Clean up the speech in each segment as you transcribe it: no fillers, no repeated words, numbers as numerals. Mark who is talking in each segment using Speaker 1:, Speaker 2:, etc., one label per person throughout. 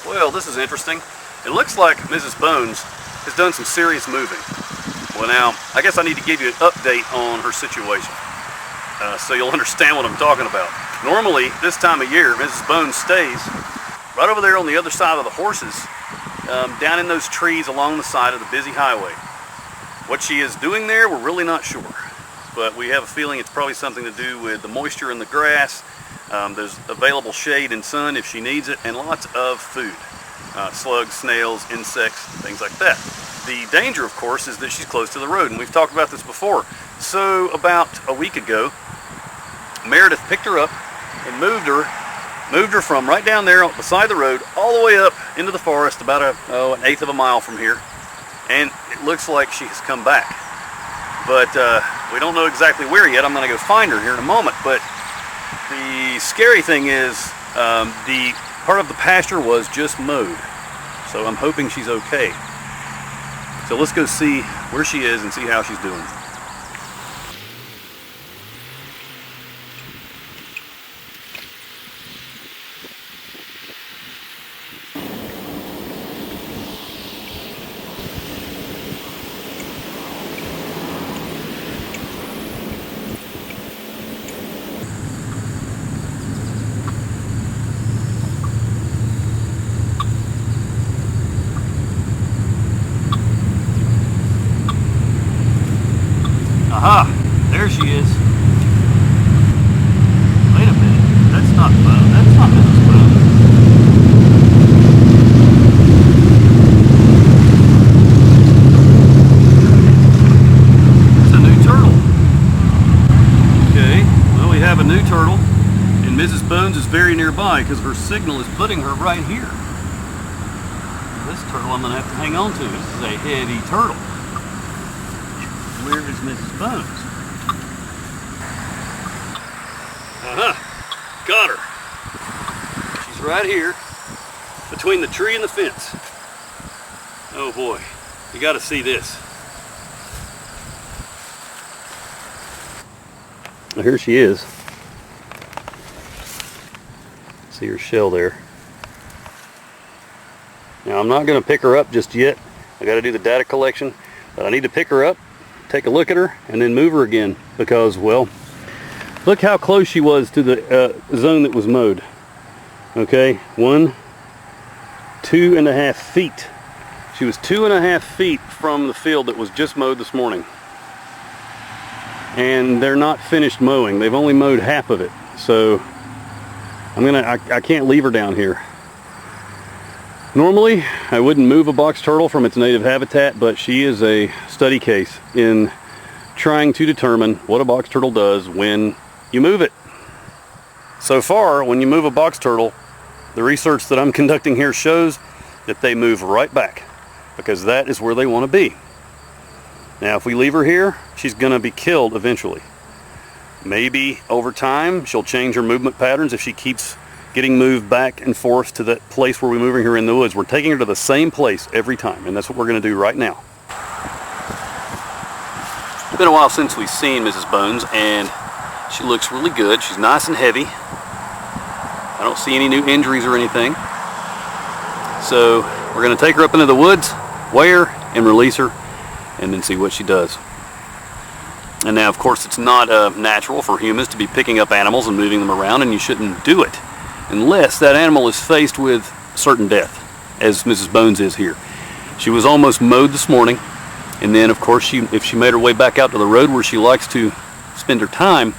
Speaker 1: Well, this is interesting. It looks like Mrs. Bones has done some serious moving. Well, now, I guess I need to give you an update on her situation, so you'll understand what I'm talking about. Normally, this time of year, Mrs. Bones stays right over there on the other side of the horses, down in those trees along the side of the busy highway. What she is doing there, we're really not sure, but we have a feeling it's probably something to do with the moisture in the grass. There's available shade and sun if she needs it, and lots of food. Slugs, snails, insects, things like that. The danger, of course, is that she's close to the road, and we've talked about this before. So about a week ago, Meredith picked her up and moved her from right down there beside the road all the way up into the forest, about an eighth of a mile from here, and it looks like she has come back. But we don't know exactly where yet. I'm going to go find her here in a moment, but the scary thing is the part of the pasture was just mowed, so I'm hoping she's okay. So let's go see where she is and see how she's doing. Aha! There she is. Wait a minute. That's not Bone. That's not Mrs. Bone. It's a new turtle. Okay, well, we have a new turtle, and Mrs. Bones is very nearby because her signal is putting her right here. This turtle I'm going to have to hang on to. This is a heavy turtle. Where is Mrs. Bones? Got her. She's right here between the tree and the fence. Oh boy, you got to see this. Well, here she is. See her shell there. Now I'm not going to pick her up just yet. I got to do the data collection, but I need to pick her up, take a look at her, and then move her again, because, well, look how close she was to the zone that was mowed. Okay, 2.5 feet. She was 2.5 feet from the field that was just mowed this morning. And they're not finished mowing. They've only mowed half of it. So I can't leave her down here. Normally, I wouldn't move a box turtle from its native habitat, but she is a study case in trying to determine what a box turtle does when you move it. So far, when you move a box turtle, the research that I'm conducting here shows that they move right back, because that is where they want to be. Now, if we leave her here, she's going to be killed eventually. Maybe over time, she'll change her movement patterns if she keeps getting moved back and forth to that place where we're moving her in the woods. We're taking her to the same place every time, and that's what we're going to do right now. It's been a while since we've seen Mrs. Bones, and she looks really good. She's nice and heavy. I don't see any new injuries or anything. So we're going to take her up into the woods, weigh her, and release her, and then see what she does. And now, of course, it's not natural for humans to be picking up animals and moving them around, and you shouldn't do it unless that animal is faced with certain death, as Mrs. Bones is here. She was almost mowed this morning, and then, of course, if she made her way back out to the road where she likes to spend her time,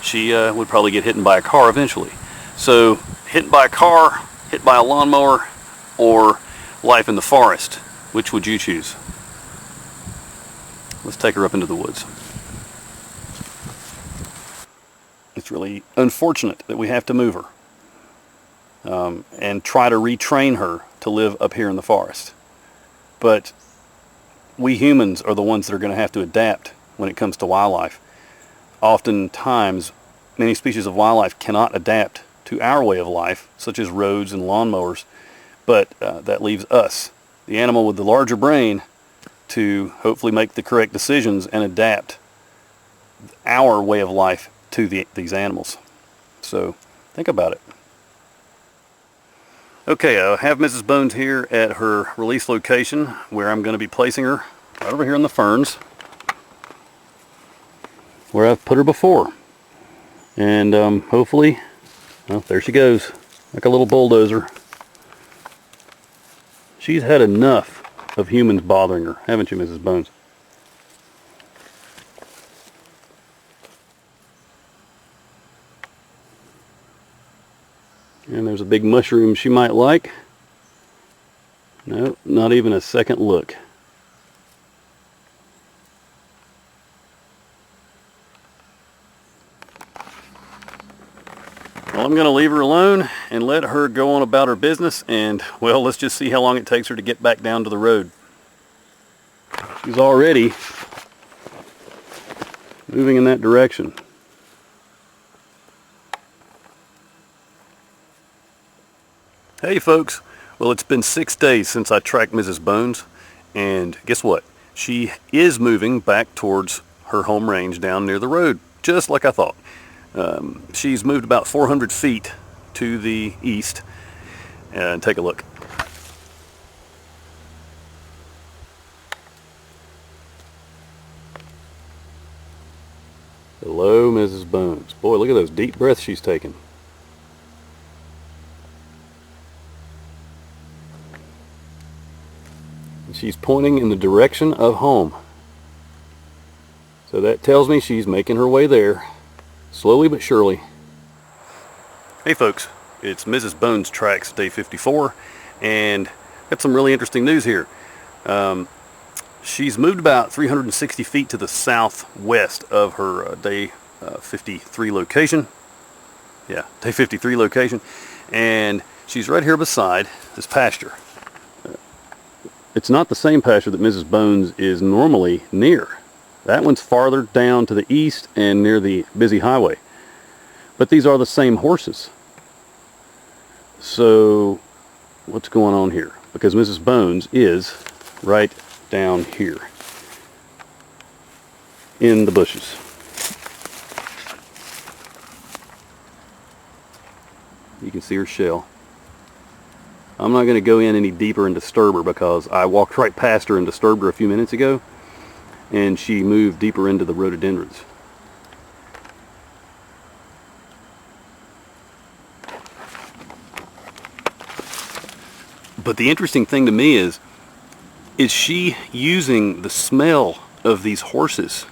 Speaker 1: she would probably get hit by a car eventually. So, hit by a car, hit by a lawnmower, or life in the forest, which would you choose? Let's take her up into the woods. It's really unfortunate that we have to move her and try to retrain her to live up here in the forest. But we humans are the ones that are going to have to adapt when it comes to wildlife. Oftentimes, many species of wildlife cannot adapt to our way of life, such as roads and lawnmowers, but that leaves us, the animal with the larger brain, to hopefully make the correct decisions and adapt our way of life to these animals. So think about it. Okay, I have Mrs. Bones here at her release location where I'm going to be placing her right over here in the ferns where I've put her before. And hopefully, well, there she goes, like a little bulldozer. She's had enough of humans bothering her, haven't you, Mrs. Bones? And there's a big mushroom she might like. No, not even a second look. Well, I'm going to leave her alone and let her go on about her business, and, well, let's just see how long it takes her to get back down to the road. She's already moving in that direction. Hey folks, well, it's been 6 days since I tracked Mrs. Bones, and guess what? She is moving back towards her home range down near the road, just like I thought. She's moved about 400 feet to the east, and take a look. Hello, Mrs. Bones. Boy, look at those deep breaths she's taking. She's pointing in the direction of home. So that tells me she's making her way there, slowly but surely. Hey folks, it's Mrs. Bones Tracks Day 54, and got some really interesting news here. She's moved about 360 feet to the southwest of her Day 53 location. Yeah, Day 53 location. And she's right here beside this pasture. It's not the same pasture that Mrs. Bones is normally near. That one's farther down to the east and near the busy highway. But these are the same horses. So, what's going on here? Because Mrs. Bones is right down here in the bushes. You can see her shell. I'm not going to go in any deeper and disturb her because I walked right past her and disturbed her a few minutes ago, and she moved deeper into the rhododendrons. But the interesting thing to me is she using the smell of these horses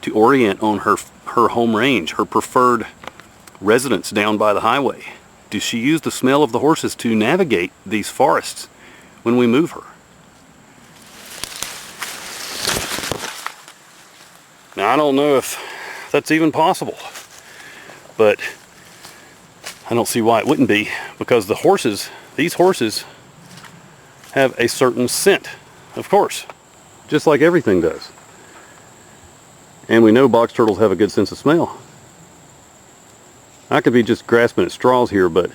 Speaker 1: to orient on her home range, her preferred residence down by the highway? Does she use the smell of the horses to navigate these forests when we move her? Now, I don't know if that's even possible, but I don't see why it wouldn't be, because the horses, these horses, have a certain scent, of course, just like everything does. And we know box turtles have a good sense of smell. I could be just grasping at straws here, but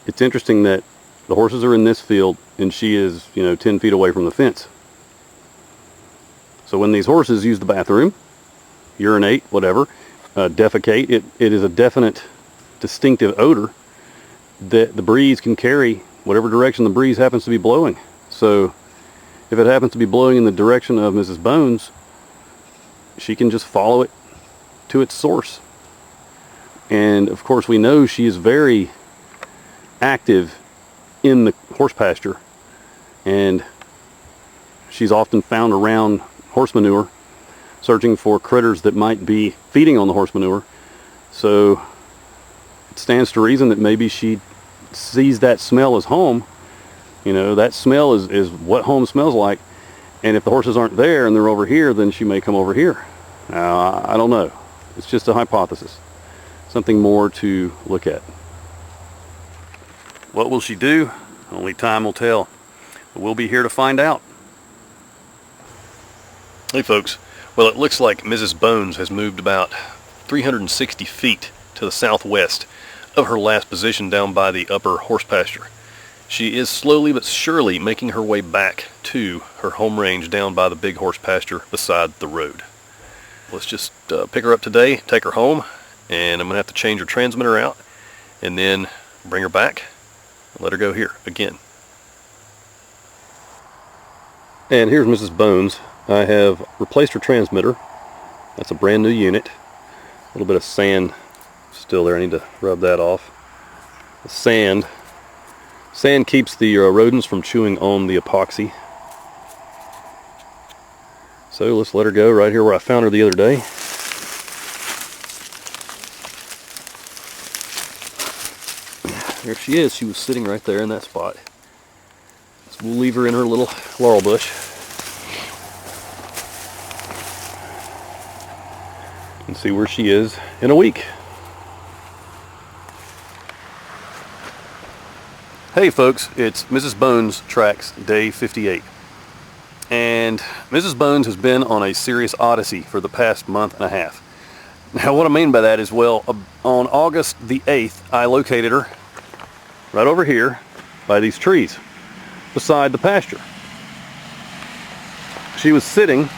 Speaker 1: it's interesting that the horses are in this field and she is, 10 feet away from the fence. So when these horses use the bathroom, urinate, whatever, defecate, it is a definite distinctive odor that the breeze can carry whatever direction the breeze happens to be blowing. So if it happens to be blowing in the direction of Mrs. Bones, she can just follow it to its source. And of course we know she is very active in the horse pasture, and she's often found around horse manure searching for critters that might be feeding on the horse manure. So it stands to reason that maybe she sees that smell as home. That smell is what home smells like, and if the horses aren't there and they're over here, then she may come over here. I don't know. It's just a hypothesis. Something more to look at. What will she do? Only time will tell. But we'll be here to find out. Hey folks, well, it looks like Mrs. Bones has moved about 360 feet to the southwest of her last position down by the upper horse pasture. She is slowly but surely making her way back to her home range down by the big horse pasture beside the road. Let's just pick her up today, take her home, and I'm going to have to change her transmitter out, and then bring her back, and let her go here again. And here's Mrs. Bones. I have replaced her transmitter. That's a brand new unit. A little bit of sand still there. I need to rub that off. The sand keeps the rodents from chewing on the epoxy. So let's let her go right here where I found her the other day. There she is. She was sitting right there in that spot. So we'll leave her in her little laurel bush. And see where she is in a week. Hey folks, it's Mrs. Bones Tracks Day 58. And Mrs. Bones has been on a serious odyssey for the past month and a half. Now what I mean by that is, well, on August the 8th, I located her right over here by these trees beside the pasture. She was sitting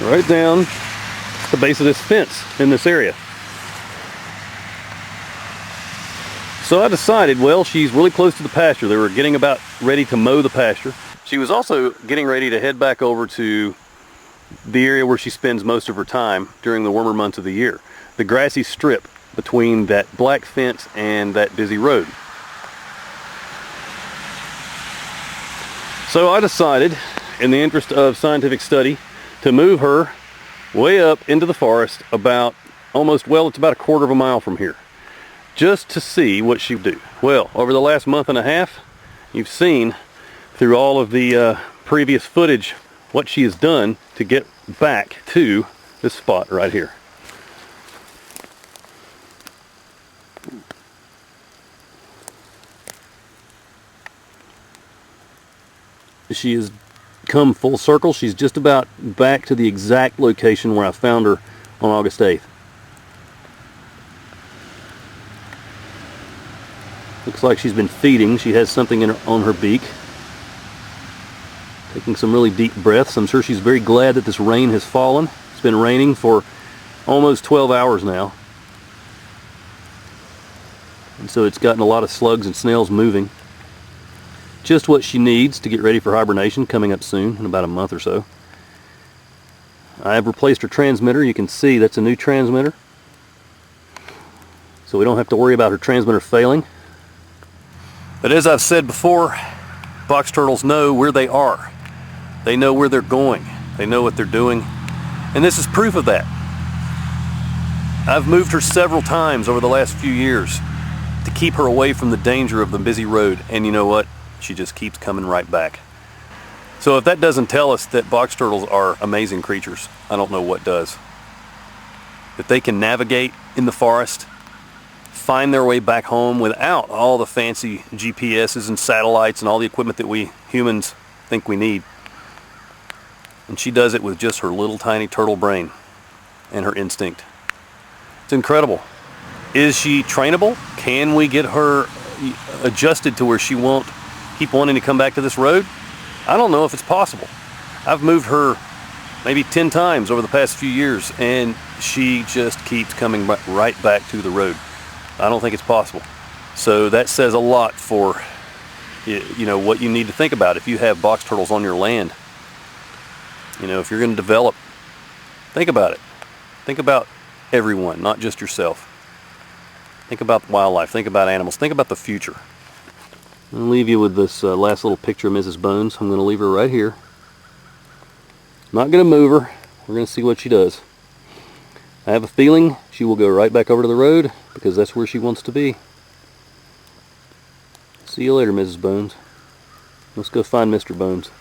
Speaker 1: right down the base of this fence in this area. So I decided, well, she's really close to the pasture. They were getting about ready to mow the pasture. She was also getting ready to head back over to the area where she spends most of her time during the warmer months of the year. The grassy strip between that black fence and that busy road. So I decided, in the interest of scientific study, to move her way up into the forest about it's about a quarter of a mile from here, just to see what she would do. Well, over the last month and a half, you've seen through all of the previous footage what she has done to get back to this spot right here. She has come full circle. She's just about back to the exact location where I found her on August 8th. Looks like she's been feeding. She has something on her beak. Taking some really deep breaths. I'm sure she's very glad that this rain has fallen. It's been raining for almost 12 hours now. And so it's gotten a lot of slugs and snails moving. Just what she needs to get ready for hibernation coming up soon, in about a month or so. I have replaced her transmitter. You can see that's a new transmitter. So we don't have to worry about her transmitter failing. But as I've said before, box turtles know where they are. They know where they're going. They know what they're doing. And this is proof of that. I've moved her several times over the last few years to keep her away from the danger of the busy road. And you know what? She just keeps coming right back. So if that doesn't tell us that box turtles are amazing creatures, I don't know what does. That they can navigate in the forest, find their way back home without all the fancy GPSs and satellites and all the equipment that we humans think we need. And she does it with just her little tiny turtle brain and her instinct. It's incredible. Is she trainable? Can we get her adjusted to where she won't keep wanting to come back to this road? I don't know if it's possible. I've moved her maybe 10 times over the past few years and she just keeps coming right back to the road. I don't think it's possible. So that says a lot for what you need to think about if you have box turtles on your land. If you're going to develop, think about it. Think about everyone, not just yourself. Think about wildlife, think about animals, think about the future. I'm going to leave you with this last little picture of Mrs. Bones. I'm going to leave her right here. I'm not going to move her. We're going to see what she does. I have a feeling she will go right back over to the road because that's where she wants to be. See you later, Mrs. Bones. Let's go find Mr. Bones.